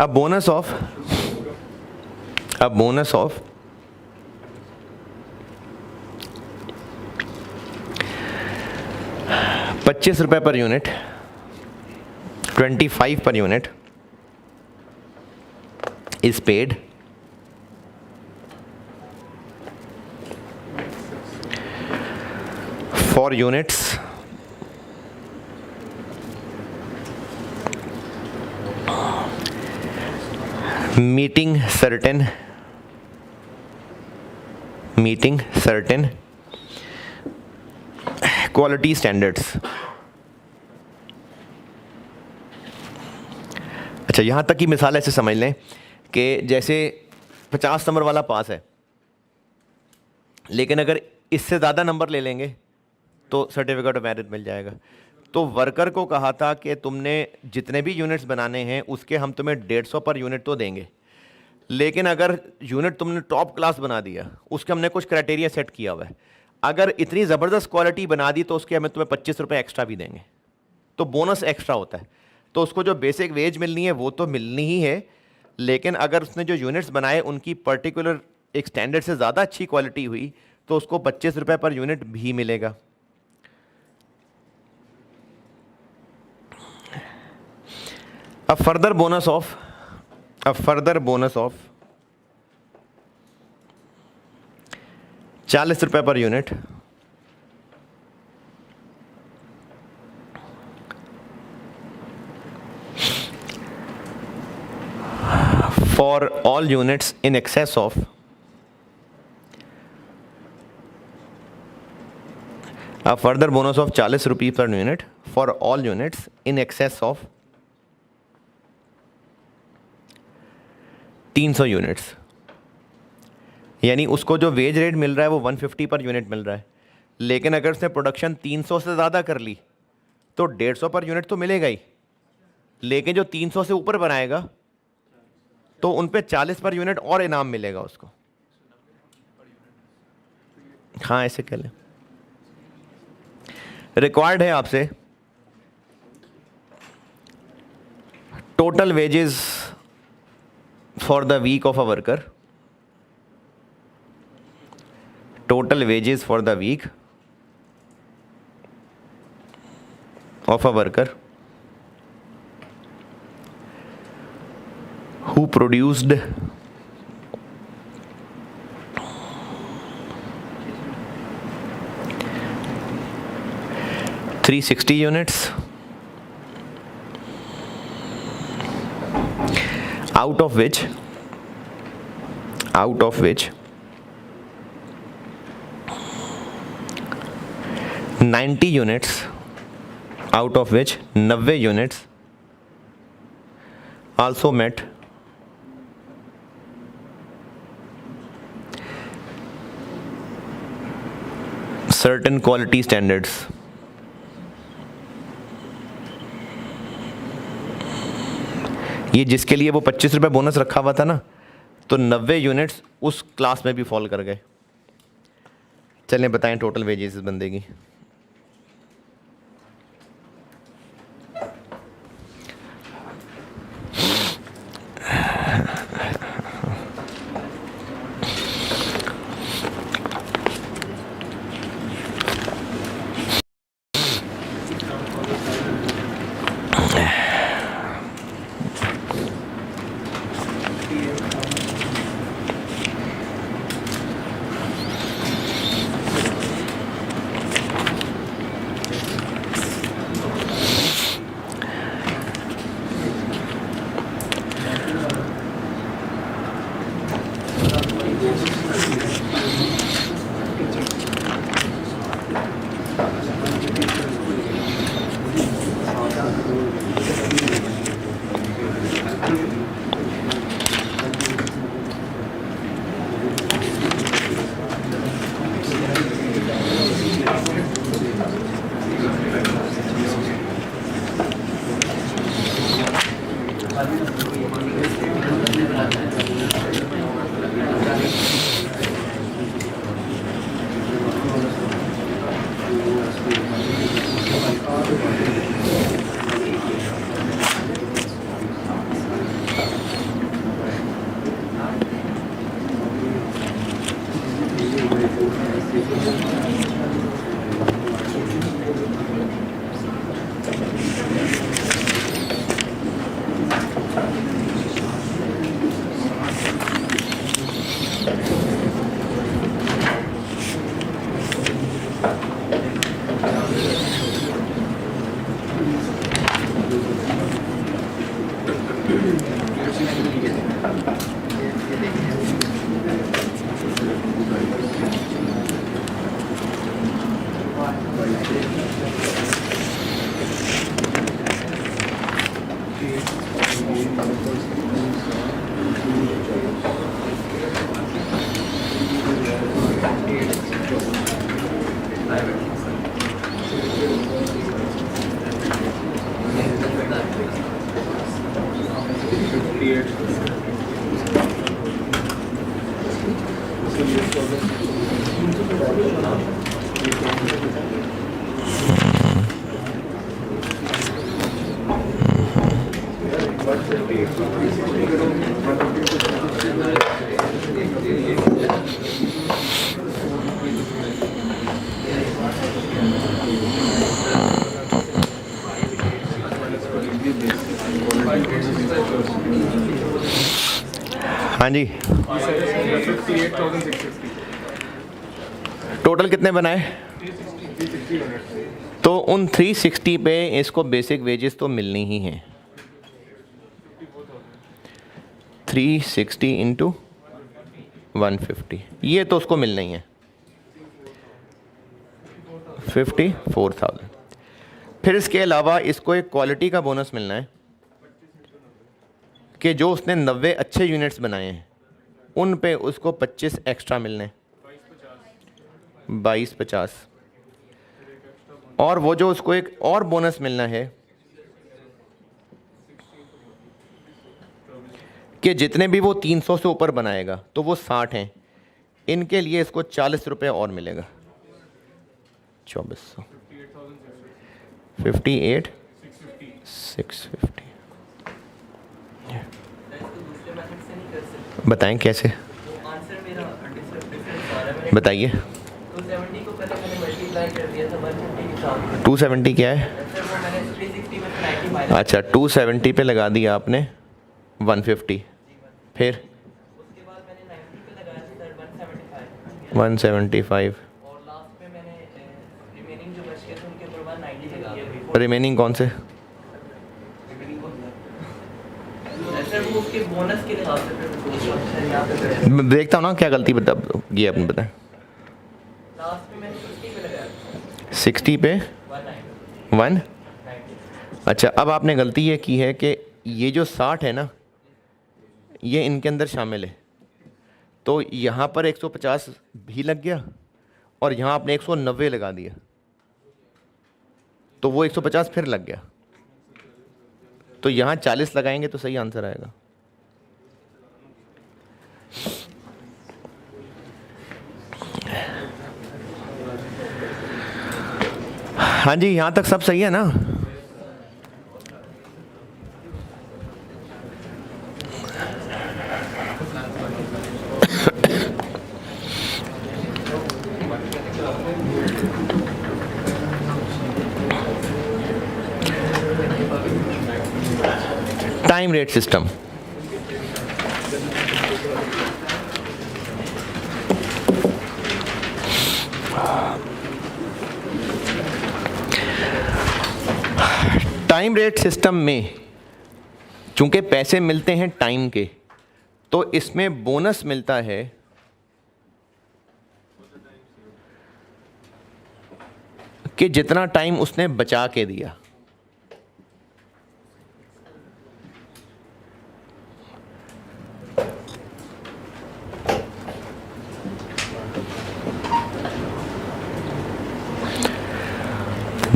A bonus of ₹25 per unit, 25 per unit is paid for units meeting certain quality standards। अच्छा, यहाँ तक की मिसाल ऐसे समझ लें कि जैसे 50 नंबर वाला पास है, लेकिन अगर इससे ज़्यादा नंबर ले लेंगे तो सर्टिफिकेट ऑफ मेरिट मिल जाएगा। तो वर्कर को कहा था कि तुमने जितने भी यूनिट्स बनाने हैं उसके हम तुम्हें 150 पर यूनिट तो देंगे, लेकिन अगर यूनिट तुमने टॉप क्लास बना दिया, उसके हमने कुछ क्राइटेरिया सेट किया हुआ है, अगर इतनी ज़बरदस्त क्वालिटी बना दी तो उसके हमें तुम्हें ₹25 एक्स्ट्रा भी देंगे। तो बोनस एक्स्ट्रा होता है। तो उसको जो बेसिक वेज मिलनी है वो तो मिलनी ही है, लेकिन अगर उसने जो यूनिट्स बनाए उनकी पर्टिकुलर एक स्टैंडर्ड से ज़्यादा अच्छी क्वालिटी हुई तो उसको ₹25 पर यूनिट भी मिलेगा। A further bonus of ₹40 per unit for all units in excess of a further bonus of ₹40 per unit for all units in excess of 300 units. यानी उसको जो वेज रेट मिल रहा है वो 150 पर यूनिट मिल रहा है, लेकिन अगर उसने प्रोडक्शन 300 से ज़्यादा कर ली तो 150 पर यूनिट तो मिलेगा ही, लेकिन जो 300 से ऊपर बनाएगा तो उन पे 40 पर यूनिट और इनाम मिलेगा उसको। हाँ, ऐसे कह लें। रिक्वायर्ड है आपसे total wages for the week of a worker total wages for the week of a worker who produced 360 units out of which 90 units, out of which 90 units also met certain quality standards. ये जिसके लिए वो 25 रुपये bonus रखा हुआ था ना, तो 90 यूनिट्स उस क्लास में भी फॉल कर गए। चलें बताएं टोटल वेजेस इस बंदे की। हाँ जी, टोटल कितने बनाए? तो उन 360 पे इसको बेसिक वेजेस तो मिलनी ही हैं। 360 इंटू 150, ये तो उसको मिलना ही है। 54,000। फिर इसके अलावा इसको एक क्वालिटी का बोनस मिलना है कि जो उसने 90 अच्छे यूनिट्स बनाए हैं उन पे उसको 25 एक्स्ट्रा मिलने हैं, 22-50। और वो जो उसको एक और बोनस मिलना है कि जितने भी वो 300 से ऊपर बनाएगा तो वो 60 हैं, इनके लिए इसको 40 रुपये और मिलेगा। 2400, 58,650। बताएं कैसे, बताइए। 270 को पहले मैंने मल्टीप्लाई कर दिया था 150 के साथ। 270 क्या है? सर वो मैंने 360 में 90 माइनस। अच्छा 270 पे लगा दिया आपने 150, फिर उसके बाद मैंने 90 पे लगाया था सर 175, और लास्ट में मैंने रिमेनिंग जो बच गए थे उनके ऊपर 190 पे लगा दिया। रिमेनिंग कौन से? सर वो उसके बोनस के लिहाज से फिर यहाँ पे करें। देखता हूँ ना क्या गलती बता ये आपने बताया। लास्ट में मैंने 60 पे लगाया 60 पे 190। 1। अच्छा अब आपने गलती ये की है कि ये जो 60 है ना ये इनके अंदर शामिल है, तो यहाँ पर 150 भी लग गया और यहाँ आपने 190 लगा दिया, तो वो 150 फिर लग गया, तो यहाँ 40 लगाएंगे तो सही आंसर आएगा। हाँ जी, यहाँ तक सब सही है ना? Time rate system, time rate system में चूंकि पैसे मिलते हैं टाइम के, तो इसमें बोनस मिलता है कि जितना टाइम उसने बचा के दिया।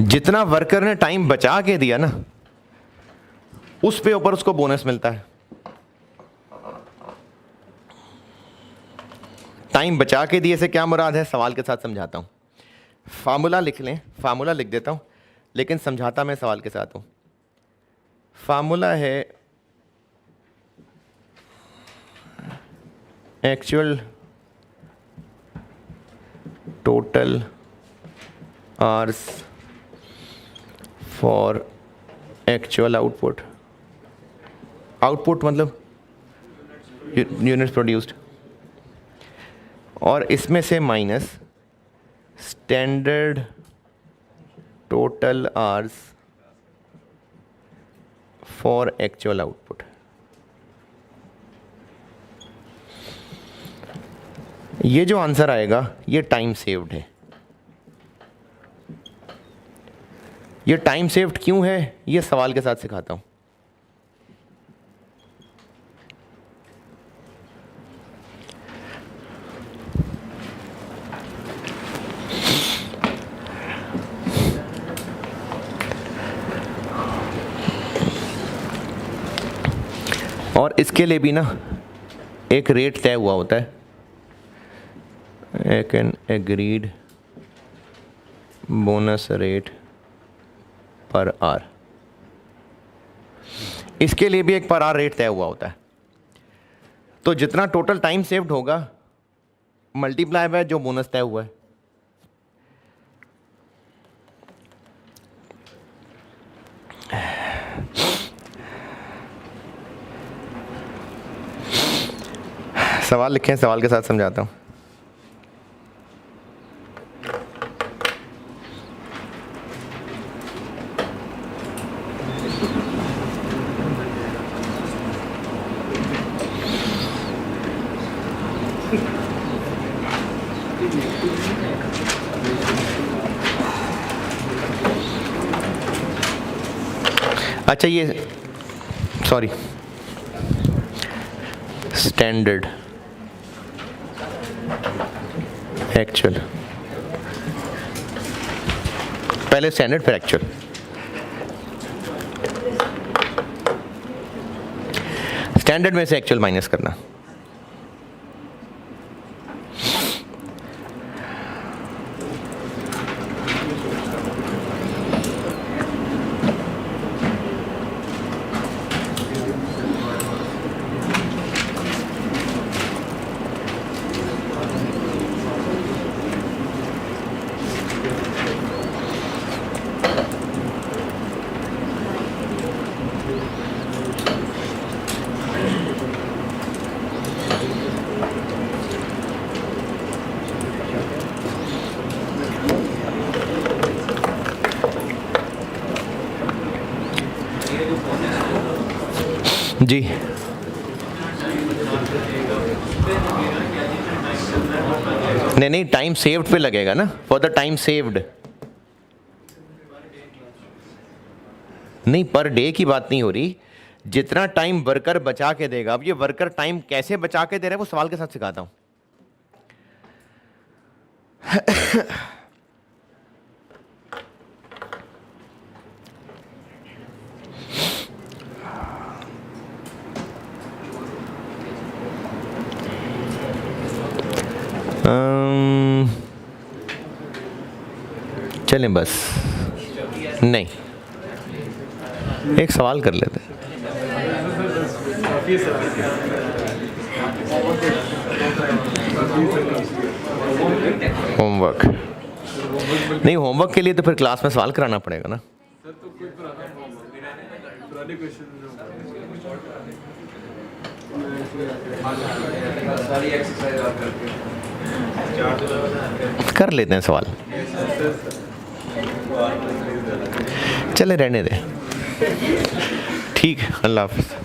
जितना वर्कर ने टाइम बचा के दिया ना उस पे ऊपर उसको बोनस मिलता है। टाइम बचा के दिए से क्या मुराद है, सवाल के साथ समझाता हूं। फार्मूला लिख लें, फार्मूला लिख देता हूं लेकिन समझाता मैं सवाल के साथ हूं। फार्मूला है actual total hours for actual output. Output मतलब यूनिट्स प्रोड्यूस्ड, और इसमें से minus standard total hours for actual output. ये जो आंसर आएगा ये टाइम सेव्ड है। ये टाइम सेव्ड क्यों है ये सवाल के साथ सिखाता हूं। और इसके लिए भी ना एक रेट तय हुआ होता है, एक एन एग्रीड बोनस रेट पर आर। इसके लिए भी एक पर आर रेट तय हुआ होता है। तो जितना टोटल टाइम सेव्ड होगा मल्टीप्लाई बाय जो बोनस तय हुआ है। सवाल लिखें, सवाल के साथ समझाता हूं। अच्छा ये सॉरी स्टैंडर्ड एक्चुअल, पहले स्टैंडर्ड फिर एक्चुअल। स्टैंडर्ड में से एक्चुअल माइनस करना। जी नहीं नहीं, टाइम सेव्ड पे लगेगा ना, फॉर द टाइम सेव्ड। नहीं, पर डे की बात नहीं हो रही, जितना टाइम वर्कर बचा के देगा। अब ये वर्कर टाइम कैसे बचा के दे रहा है वो सवाल के साथ सिखाता हूं। चलें बस, नहीं एक सवाल कर लेते हैं। होमवर्क नहीं, होमवर्क के लिए तो फिर क्लास में सवाल कराना पड़ेगा ना। कर लेते हैं सवाल, चले रहने दें। ठीक है, अल्लाह हाफ़िज़।